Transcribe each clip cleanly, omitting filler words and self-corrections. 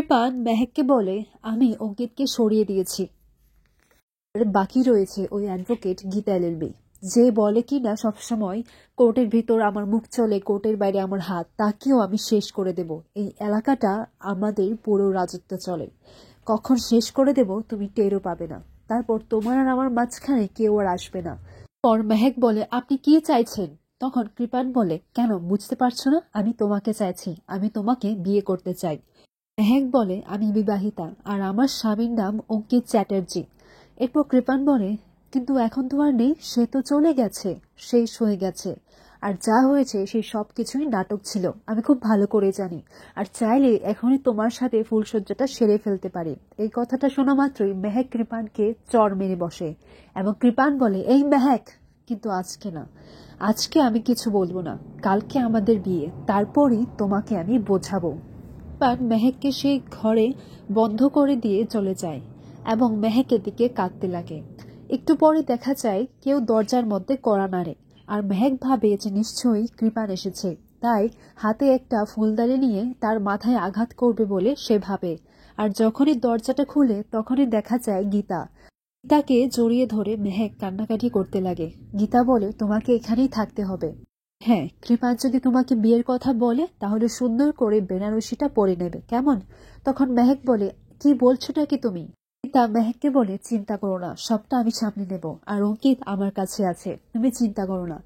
কৃপান মেহেককে বলে, আমি অঙ্কিতকে সরিয়ে দিয়েছি। বাকি রয়েছে ওই অ্যাডভোকেট গীতা এলএলবি, যে বলে কি না সবসময় কোর্টের ভিতর আমার মুখ চলে, কোর্টের বাইরে আমার হাত, তাকেও আমি শেষ করে দেব। এই এলাকাটা আমাদের পুরো রাজত্ব চলে, কখন শেষ করে দেব তুমি টেরও পাবে না। তারপর তোমার আর আমার মাঝখানে কেউ আর আসবে না। পর মেহেক বলে, আপনি কি চাইছেন? তখন কৃপান বলে, কেন বুঝতে পারছো না? আমি তোমাকে চাইছি, আমি তোমাকে বিয়ে করতে চাই। মেহেক বলে, আমি বিবাহিতা আর আমার স্বামীর নাম অঙ্কিত চ্যাটার্জি। এরপর কৃপান বলে, কিন্তু এখন তো আর নেই, সে তো চলে গেছে, শেষ হয়ে গেছে। আর যা হয়েছে সেই সব কিছুই নাটক ছিল, আমি খুব ভালো করে জানি। আর চাইলে এখনই তোমার সাথে ফুলসজ্জাটা সেরে ফেলতে পারি। এই কথাটা শোনা মাত্রই মেহেক কৃপানকে চড় মেরে বসে এবং কৃপান বলে, এই মেহেক, কিন্তু আজকে না, আজকে আমি কিছু বলবো না, কালকে আমাদের বিয়ে, তারপরই তোমাকে আমি বোঝাবো। মেহেককে সেই ঘরে বন্ধ করে দিয়ে চলে যায় এবং মেহেকের দিকে কাঁদতে লাগে। একটু পরে দেখা যায় কেউ দরজার মধ্যে কড়া নাড়ে, আর মেহেক ভাবে যে নিশ্চয়ই কৃপান এসেছে, তাই হাতে একটা ফুলদানি নিয়ে তার মাথায় আঘাত করবে বলে সে ভাবে। আর যখনই দরজাটা খুলে তখনই দেখা যায় গীতা। গীতাকে জড়িয়ে ধরে মেহেক কান্নাকাটি করতে লাগে। গীতা বলে, তোমাকে এখানেই থাকতে হবে। হ্যাঁ, কৃপান যদি তোমাকে বিয়ের কথা বলে তাহলে সুন্দর করে বেনারসিটা পরে নেবে, কেমন? তখন মেহেক বলে, কি বলছোটা কি তুমি? গীতা মেহেককে বলে, চিন্তা করো না, সবটা আমি সামলে নেব, আর অঙ্কিত আমার কাছে আছে, তুমি চিন্তা করো না।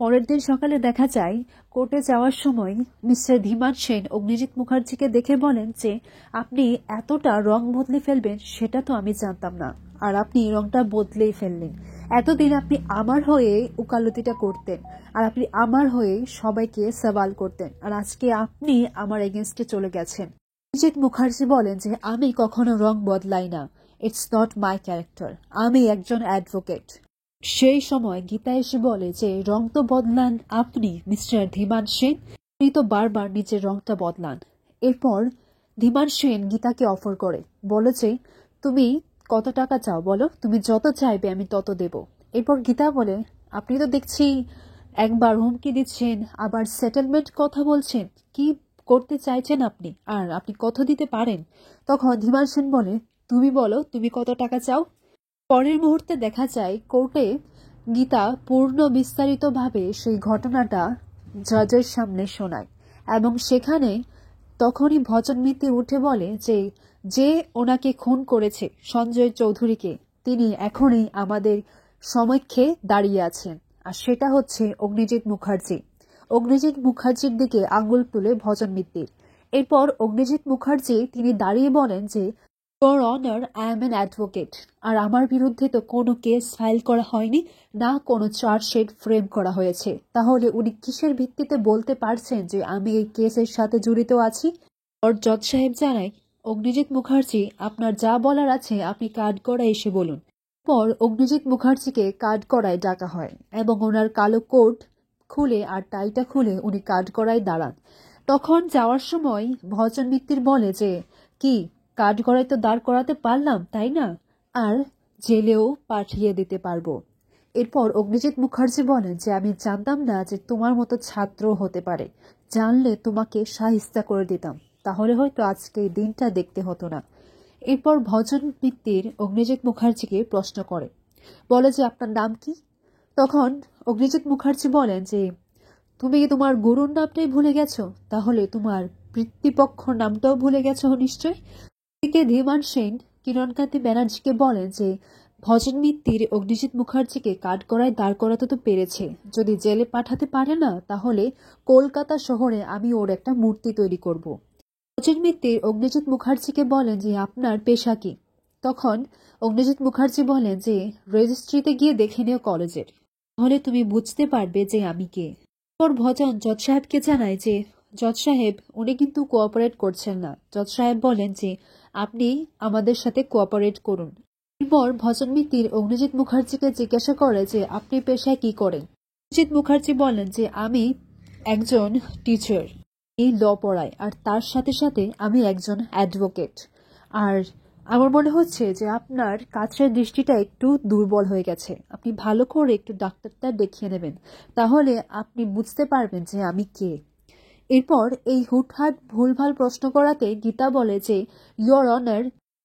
পরের দিন সকালে দেখা যায় কোর্টে যাওয়ার সময় মিস্টার ধীমান সেন অগ্নিজিৎ মুখার্জিকে দেখে বলেন যে, আপনি এতটা রং বদলে ফেলবেন সেটা তো আমি জানতাম না, আর আপনি রংটা বদলেই ফেললেন। এতদিন আপনি আমার হয়ে উকালতিটা করতেন, আর আপনি আমার হয়ে সবাইকে সওয়াল করতেন, আর আজকে আপনি আমার এগেনস্টে চলে গেছেন। অগ্নিজিৎ মুখার্জি বলেন যে, আমি কখনো রং বদলাই না, ইটস নট মাই ক্যারেক্টার, আমি একজন অ্যাডভোকেট। সেই সময় গীতা এসে বলে যে, রং তো বদলান আপনি মিস্টার ধীমান সেন, আপনি তো বারবার নিজের রংটা বদলান। এরপর ধীমান সেন গীতাকে অফার করে, বলে যে, তুমি কত টাকা চাও বলো, তুমি যত চাইবে আমি তত দেব। এরপর গীতা বলে, আপনি তো দেখছি একবার হুমকি দিচ্ছেন, আবার সেটেলমেন্ট কথা বলছেন, কি করতে চাইছেন আপনি, আর আপনি কত দিতে পারেন? তখন ধীমান সেন বলে, তুমি বলো তুমি কত টাকা চাও। পরের মুহূর্তে দেখা যায় কোর্টে গীতা পূর্ণ বিস্তারিতভাবে সেই ঘটনাটা জজের সামনে শোনায় এবং সেখানে তখনই ভজন মিত্তি উঠে বলে যে, যে ওনাকে খুন করেছে সঞ্জয় চৌধুরীকে, তিনি এখনই আমাদের সমক্ষে দাঁড়িয়ে আছেন, আর সেটা হচ্ছে অগ্নিজিৎ মুখার্জি। অগ্নিজিৎ মুখার্জির দিকে আঙ্গুল তুলে ভজন মিত্তির। এরপর অগ্নিজিৎ মুখার্জি তিনি দাঁড়িয়ে বলেন যে, Your Honor, I am an advocate, আর আমার বিরুদ্ধে তো কোনো কেস ফাইল করা হয়নি, না কোনো চার্জশিট ফ্রেম করা হয়েছে, তাহলে উনি কিসের ভিত্তিতে বলতে পারছেন যে আমি এই কেসের সাথে জড়িত আছি? আর জজ সাহেব জানায়, অগ্নিজিৎ মুখার্জি, আপনার যা বলার আছে আপনি কাঠগড়ায় এসে বলুন। পর অগ্নিজিৎ মুখার্জিকে কাঠগড়ায় ডাকা হয় এবং ওনার কালো কোট খুলে আর টাইটা খুলে উনি কাঠগড়ায় দাঁড়ান। তখন যাওয়ার সময় ভজন মিত্তির বলে যে, কি কাঠগড়ায় তো দাঁড় করাতে পারলাম, তাই না? আর জেলেও পাঠিয়ে দিতে পারবো। এরপর অগ্নিজিৎ মুখার্জি বলেন যে, আমি জানতাম না যে তোমার মতো ছাত্র হতে পারে, জানলে তোমাকে শাহিস্তা করে দিতাম, তাহলে হয়তো আজকে এই দিনটা দেখতে হতো না। এরপর ভজন মিত্তির অগ্নিজিৎ মুখার্জিকে প্রশ্ন করে, বলে যে, আপনার নাম কি? তখন অগ্নিজিৎ মুখার্জি বলেন যে, তুমি কি তোমার গুরুর নামটাই ভুলে গেছো? তাহলে তোমার পিতৃপক্ষ নামটাও ভুলে গেছো নিশ্চয়। এদিকে ধীমান সেন কিরণকান্তি ব্যানার্জিকে বলেন যে, ভজন মিত্তির অগ্নিজিৎ মুখার্জিকে কাঠগড়ায় দাঁড় করাতে তো পেরেছে, যদি জেলে পাঠাতে পারে না তাহলে কলকাতা শহরে আমি ওর একটা মূর্তি তৈরি করব। ভজন মিত্তির অগ্নিজিৎ মুখার্জিকে বলেন যে, আপনার পেশা কি? তখন অগ্নিজিৎ মুখার্জি বলেন যে, রেজিস্ট্রিতে গিয়ে দেখে নিও কলেজের, তাহলে তুমি বুঝতে পারবে যে আমি কে। পর ভজন জজ সাহেবকে জানায় যে, জজ সাহেব উনি কিন্তু কোঅপারেট করছেন না। জজ সাহেব বলেন যে, আপনি আমাদের সাথে কোঅপারেট করুন। এরপর ভজন মিত্তির অগ্নিজিৎ মুখার্জিকে জিজ্ঞাসা করে যে, আপনি পেশায় কি করেন? অগ্নিজিৎ মুখার্জি বলেন যে, আমি একজন টিচার, এই ল পড়াই, আর তার সাথে সাথে আমি একজন অ্যাডভোকেট। আর আমার মনে হচ্ছে যে আপনার কাছের দৃষ্টিটা একটু দুর্বল হয়ে গেছে, আপনি ভালো করে একটু ডাক্তারটা দেখিয়ে নেবেন, তাহলে আপনি বুঝতে পারবেন যে আমি কে। এরপর এই হুটহাট ভুলভাল প্রশ্ন করাতে গীতা বলে যে, ইয়োর অনার,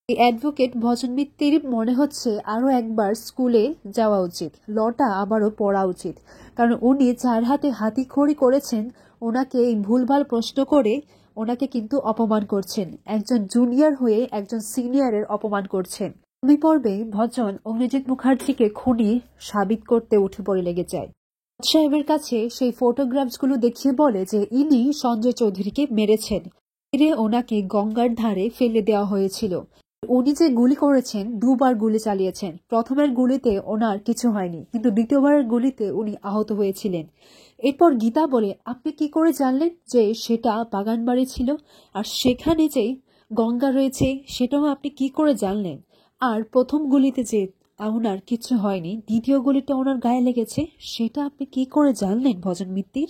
এই অ্যাডভোকেট ভজন মিত্তির মনে হচ্ছে আরও একবার স্কুলে যাওয়া উচিত, লটা আবারও পড়া উচিত, কারণ উনি যার হাতে হাতিখড়ি করেছেন ওনাকে এই ভুলভাল প্রশ্ন করে ওনাকে কিন্তু অপমান করছেন, একজন জুনিয়র হয়ে একজন সিনিয়রের অপমান করছেন। আগামী পর্বে ভজন অগ্নিজিৎ মুখার্জিকে খুনি সাবিত করতে উঠে পড়ে লেগে যায়। সাহেবের কাছে সেই ফটোগ্রাফসগুলো দেখিয়ে বলে যে ইনি সঞ্জয় চৌধুরীকে মেরেছেন, মেরে ওনাকে গঙ্গার ধারে ফেলে দেওয়া হয়েছিল। উনি যে গুলি করেছেন, দুবার গুলি চালিয়েছেন। প্রথমের গুলিতে ওনার কিছু হয়নি, কিন্তু দ্বিতীয়বারের গুলিতে উনি আহত হয়েছিলেন। এরপর গীতা বলে, আপনি কি করে জানলেন যে সেটা বাগানবাড়ি ছিল, আর সেখানে যে গঙ্গা রয়েছে সেটাও আপনি কি করে জানলেন? আর প্রথম গুলিতে যে ওনার কিছু হয়নি, দ্বিতীয় গুলিটা ওনার গায়ে লেগেছে, সেটা আপনি কি করে জানলেন ভজন মিত্তির?